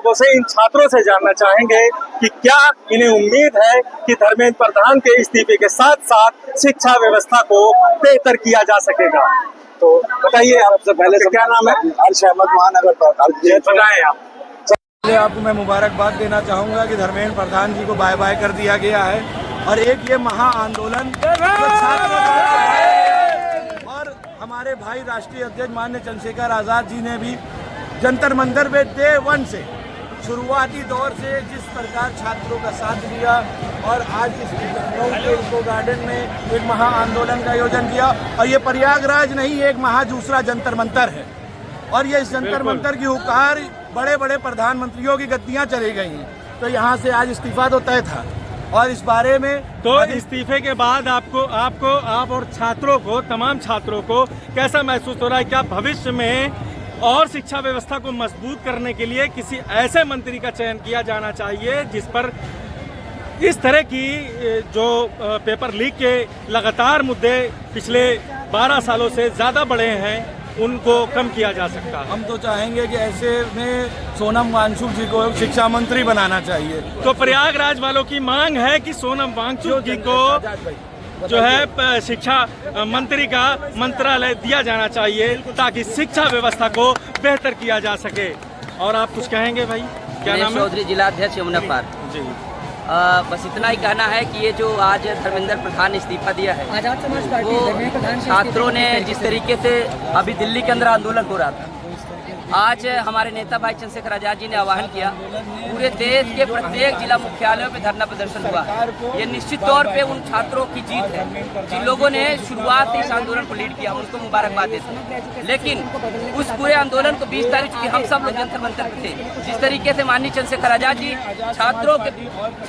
लोगों से, इन छात्रों से जानना चाहेंगे कि क्या इन्हें उम्मीद है कि धर्मेंद्र प्रधान के इस्तीफे के साथ साथ शिक्षा व्यवस्था को बेहतर किया जा सकेगा। तो बताइए, आपसे पहले से क्या नाम है? अर्श अहमद, महानगर बताएं आप। आपको मैं मुबारकबाद देना चाहूँगा कि धर्मेंद्र प्रधान जी को बाय बाय कर दिया गया है और एक ये महा आंदोलन और हमारे भाई राष्ट्रीय अध्यक्ष माननीय चंद्रशेखर आज़ाद जी ने भी जंतर मंतर पे डे 1 से शुरुआती दौर से जिस प्रकार छात्रों का साथ दिया और आज इस लखनऊ गार्डन में एक महा आंदोलन का आयोजन किया। और ये प्रयागराज नहीं, एक दूसरा जंतर मंतर है और ये इस जंतर मंतर की हुकार बड़े बड़े प्रधानमंत्रियों की गद्दियां चली गई हैं। तो यहाँ से आज इस्तीफा तो तय था और इस बारे में तो इस्तीफे के बाद आप और छात्रों को, तमाम छात्रों को कैसा महसूस हो रहा है? क्या भविष्य में और शिक्षा व्यवस्था को मजबूत करने के लिए किसी ऐसे मंत्री का चयन किया जाना चाहिए जिस पर इस तरह की जो पेपर लीक के लगातार मुद्दे पिछले 12 सालों से ज़्यादा बढ़े हैं उनको कम किया जा सकता है? हम तो चाहेंगे कि ऐसे में सोनम वांगचुक जी को शिक्षा मंत्री बनाना चाहिए। तो प्रयागराज वालों की मांग है कि सोनम वांगचुक जी को जो है शिक्षा मंत्री का मंत्रालय दिया जाना चाहिए ताकि शिक्षा व्यवस्था को बेहतर किया जा सके। और आप कुछ कहेंगे भाई? क्या नाम है? चौधरी, जिला अध्यक्ष यमुना पार जी। बस इतना ही कहना है कि ये जो आज धर्मेंद्र प्रधान ने इस्तीफा दिया है, आजाद समाज पार्टी वो छात्रों ने जिस तरीके से अभी दिल्ली के अंदर आंदोलन हो रहा था, आज हमारे नेता भाई चंद्रशेखर आजाद जी ने आह्वान किया, पूरे देश के प्रत्येक जिला मुख्यालयों पे धरना प्रदर्शन हुआ। ये निश्चित तौर पे उन छात्रों की जीत है जिन लोगों ने शुरुआत से इस आंदोलन को लीड किया, उनको मुबारकबाद देते हैं। लेकिन उस पूरे आंदोलन को 20 तारीख चूँकि हम सब लोग जंतर मंतर पे थे, जिस तरीके से माननीय चंद्रशेखर आजाद जी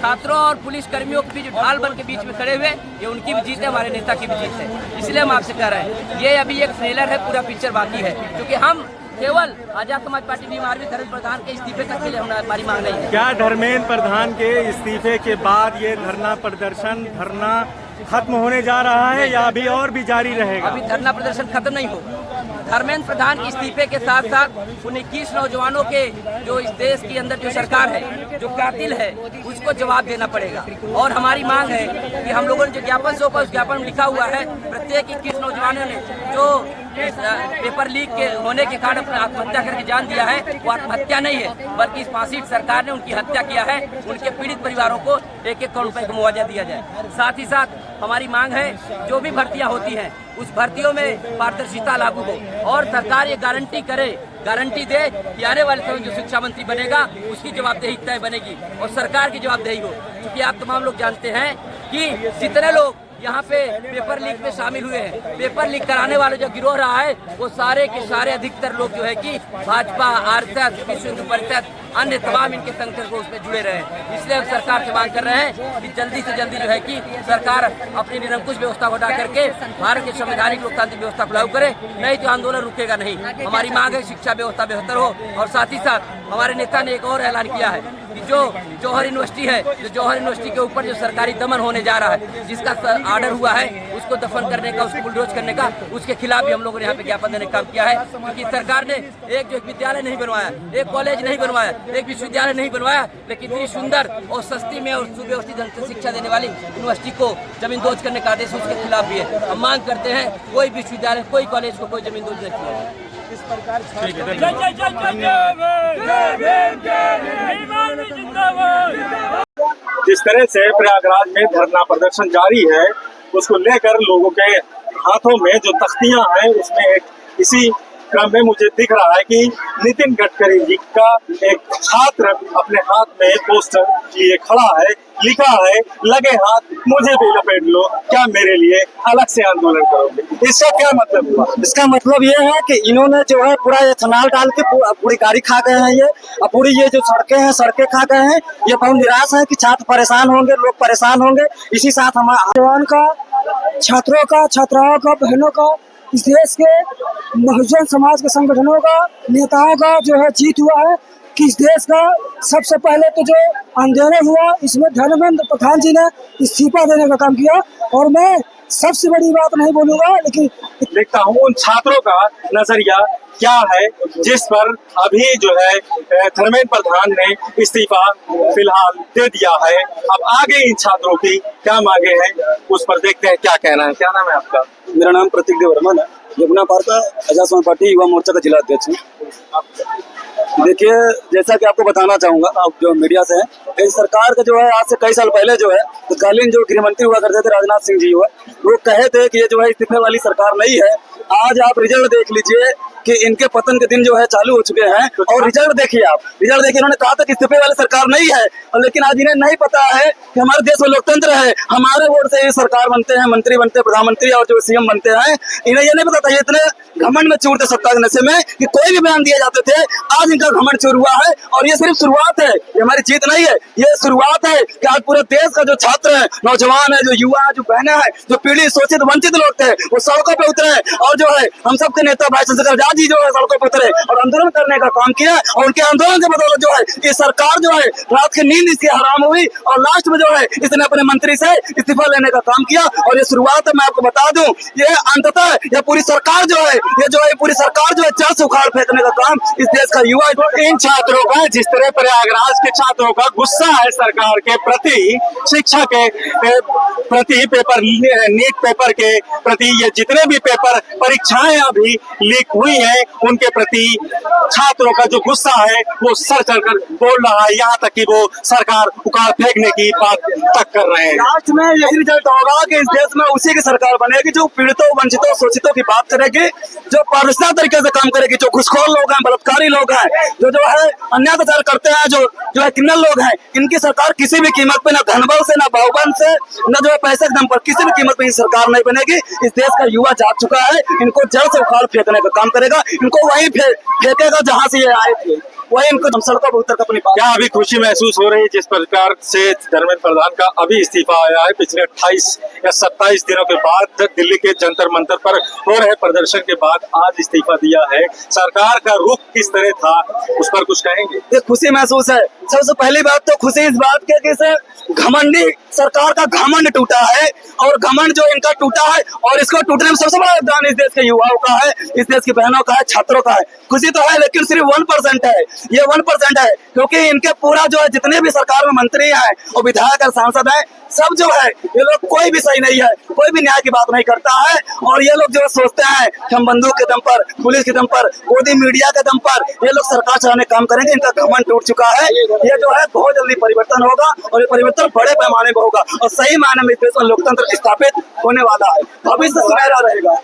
छात्रों और पुलिस कर्मियों के बीच ढाल बन के बीच में खड़े हुए, ये उनकी भी जीत है, हमारे नेता की भी जीत है। इसलिए हम आपसे कह रहे हैं, ये अभी एक ट्रेलर है, पूरा पिक्चर बाकी है, क्योंकि हम केवल आजाद समाज पार्टी बीमार भी धर्मेंद्र प्रधान के इस्तीफे तक के लिए हमारी मांग नहीं है। क्या धर्मेंद्र प्रधान के इस्तीफे के बाद ये धरना खत्म होने जा रहा है या अभी और भी जारी रहेगा? अभी धरना प्रदर्शन खत्म नहीं हो। धर्मेंद्र प्रधान के इस्तीफे के साथ साथ उन 21 नौजवानों के जो इस देश के अंदर जो सरकार है, जो कातिल है, उसको जवाब देना पड़ेगा। और हमारी मांग है कि हम लोगों ने जो ज्ञापन सौंपा, उस ज्ञापन में लिखा हुआ है प्रत्येक 21 नौजवानों ने जो पेपर लीक के होने के कारण अपने आत्महत्या करके जान दिया है, वो आत्महत्या नहीं है, बल्कि इस फांसी सरकार ने उनकी हत्या किया है। उनके पीड़ित परिवारों को 1-1 करोड़ रुपए का मुआवजा दिया जाए। साथ ही साथ हमारी मांग है, जो भी भर्तियां होती हैं उस भर्तियों में पारदर्शिता लागू हो और सरकार ये गारंटी दे कि आने वाले समय जो शिक्षा मंत्री बनेगा उसकी जवाबदेही तय बनेगी और सरकार की जवाबदेही हो। क्योंकि आप तमाम लोग जानते हैं कि जितने लोग यहाँ पे पेपर लीक में शामिल हुए हैं, पेपर लीक कराने वाले जो गिरोह रहा है, वो सारे के सारे अधिकतर लोग जो है कि भाजपा, आरएसएस, विश्व हिंदू परिषद, अन्य तमाम इनके संगठन को उसमें जुड़े रहे। इसलिए हम सरकार से मांग कर रहे हैं कि जल्दी से जल्दी जो है कि सरकार अपनी निरंकुश व्यवस्था को हटा करके भारत की संवैधानिक लोकतांत्रिक व्यवस्था को लागू करे, नहीं तो आंदोलन रुकेगा नहीं। हमारी मांग है शिक्षा व्यवस्था बेहतर हो। और साथ ही साथ हमारे नेता ने एक और ऐलान किया है कि जो जौहर यूनिवर्सिटी है, जो जौहर यूनिवर्सिटी के ऊपर जो सरकारी दमन होने जा रहा है, जिसका आर्डर हुआ है उसको दफन करने का, उसको बुलडोज करने का, उसके खिलाफ भी हम लोगों ने यहाँ पे ज्ञापन देने का काम किया है। क्योंकि सरकार ने एक विद्यालय नहीं बनवाया, एक कॉलेज नहीं बनवाया, एक विश्वविद्यालय नहीं बनवाया, लेकिन इतनी सुंदर और सस्ती में और सुव्यवस्थित ढंग से शिक्षा देने वाली यूनिवर्सिटी को जमीन दोज करने का आदेश उसके खिलाफ भी है। हम मांग करते हैं कोई विश्वविद्यालय, कोई कॉलेज को कोई जमीन दोज नहीं किया। इस प्रकार जिस तरह से प्रयागराज में धरना प्रदर्शन जारी है, उसको लेकर लोगों के हाथों में जो तख्तियां हैं उसमें इसी क्रम में मुझे दिख रहा है कि नितिन गडकरी जी का एक छात्र अपने हाथ में पोस्टर लिए खड़ा है, लिखा है लगे हाथ मुझे भी लपेट लो, क्या मेरे लिए अलग से आंदोलन करोगे? इसका क्या मतलब हुआ? इसका मतलब ये है कि इन्होंने जो है पूरा इथेनॉल डाल के पूरी गाड़ी खा गए हैं ये, और पूरी ये जो सड़कें हैं सड़कें खा गए हैं। ये बहुत निराश है कि छात्र परेशान होंगे, लोग परेशान होंगे। इसी साथ हमारे जवान का, छात्रों का, छात्राओं का, बहनों का, इस देश के बहुजन समाज के संगठनों का, नेताओं का जो है जीत हुआ है कि इस देश का सबसे पहले तो जो आंदोलन हुआ इसमें धर्मेंद्र प्रधान जी ने इस्तीफा देने का काम किया। और मैं सबसे बड़ी बात नहीं बोलूंगा, लेकिन देखता हूँ उन छात्रों का नजरिया क्या है जिस पर अभी जो है धर्मेंद्र प्रधान ने इस्तीफा फिलहाल दे दिया है। अब आगे इन छात्रों की क्या मांगे हैं उस पर देखते हैं क्या कहना है। क्या नाम है आपका? मेरा नाम प्रतीक देव वर्मन है, यमुना पार्क का आजाद समाज पार्टी युवा मोर्चा का जिला अध्यक्ष हूँ। देखिए, जैसा कि आपको बताना चाहूंगा, आप जो मीडिया से हैं, इस सरकार का जो है आज से कई साल पहले जो है तत्कालीन जो गृह मंत्री हुआ करते थे राजनाथ सिंह जी हुआ, वो कहे थे कि ये जो है इस्तीफे वाली सरकार नहीं है। आज आप रिजल्ट देख लीजिए कि इनके पतन के दिन जो है चालू हो चुके हैं, और रिजल्ट देखिए आप, रिजल्ट देखिए, इन्होंने कहा था कि इस्तीफे वाली सरकार नहीं है, और लेकिन आज इन्हें नहीं पता है कि हमारे देश में लोकतंत्र है, हमारे वोट से ये सरकार बनते हैं, मंत्री बनते हैं, प्रधानमंत्री और जो सीएम बनते हैं। इन्हें ये नहीं पता था, ये इतने घमंड में चूरते सत्ता के नशे में कि कोई भी बयान दिए जाते थे। आज इनका घमंड चूर हुआ है, और ये सिर्फ शुरुआत है, ये हमारी जीत नहीं है, ये शुरुआत है कि आज पूरे देश का जो छात्र है, नौजवान है, जो युवा है, जो बहनें हैं, जो पीड़ित शोषित वंचित लोग थे, वो सड़कों पे उतरे, और जो है हम सबके नेता भाई चंद्रशेखर आजाद जी जो है सड़कों पे उतरे और आंदोलन करने का काम किया, और उनके आंदोलन के बदौलत जो है ये सरकार जो है रात की नींद इसकी हराम हुई, और लास्ट में जो है इसने अपने मंत्री से इस्तीफा लेने का काम किया। और ये शुरुआत है, मैं आपको बता दूं, ये अंततः ये पूरी सरकार जो है, ये जो है पूरी सरकार जो है जड़ से उखाड़ फेंकने का काम इस देश का युवा। इन छात्रों का जिस तरह प्रयागराज के छात्रों का गुस्सा है सरकार के प्रति, शिक्षा के प्रति, पेपर नीट पेपर के प्रति, ये जितने भी पेपर परीक्षाएं अभी लीक हुई हैं उनके प्रति छात्रों का जो गुस्सा है वो सर चढ़कर बोल रहा है, यहाँ तक कि वो सरकार उखाड़ फेंकने की बात तक कर रहे हैं। लास्ट में यही रिजल्ट होगा कि इस देश में उसी की सरकार बनेगी जो पीड़ितों, वंचितों, शोषितों की बात करेगी, जो पारदर्शिता तरीके से काम करेगी, जो घुसखोर लोग हैं, बलात्कारी लोग हैं, जो है अन्याय अत्याचार करते हैं, जो है क्रिमिनल लोग हैं, इनकी सरकार किसी भी कीमत पे, ना धनबल से, ना बाहुबल से, ना जो है पैसे के दम पर, किसी भी कीमत पे ये सरकार नहीं बनेगी। इस देश का युवा जाग चुका है, इनको जड़ से उखाड़ फेंकने का काम करेगा, इनको वहीं फेंकेगा जहां से ये आए थे, वही इनको हम सड़कों पर उतर कर अपनी क्या अभी खुशी महसूस हो रही है जिस प्रकार से धर्मेंद्र प्रधान का अभी इस्तीफा आया है? पिछले 28 या 27 दिनों के बाद दिल्ली के जंतर मंतर पर हो रहे प्रदर्शन के बाद आज इस्तीफा दिया है, सरकार का रुख किस तरह था उस पर कुछ कहेंगे? ये खुशी महसूस है। सबसे पहली बात तो खुशी इस बात की कि इस घमंडी सरकार का घमंड टूटा है, और घमंड जो इनका टूटा है, और इसको टूटने में सबसे बड़ा योगदान इस देश के युवाओं का है, इस देश की बहनों का है, छात्रों का है। खुशी तो है, लेकिन सिर्फ 1% है, ये 1% है, क्योंकि इनके पूरा जो है जितने भी सरकार में मंत्री हैं और विधायक और सांसद हैं, सब जो है ये लोग कोई भी सही नहीं है, कोई भी न्याय की बात नहीं करता है, और ये लोग जो सोचते हैं कि हम बंदूक के दम पर, पुलिस के दम पर, गोदी मीडिया के दम पर ये लोग सरकार चलाने काम करेंगे। इनका घमंड टूट चुका है, ये जो है बहुत जल्दी परिवर्तन होगा, और ये परिवर्तन बड़े पैमाने पर होगा, और सही मायने में इस देश में लोकतंत्र स्थापित होने वाला है, भविष्य सुनहरा रहेगा।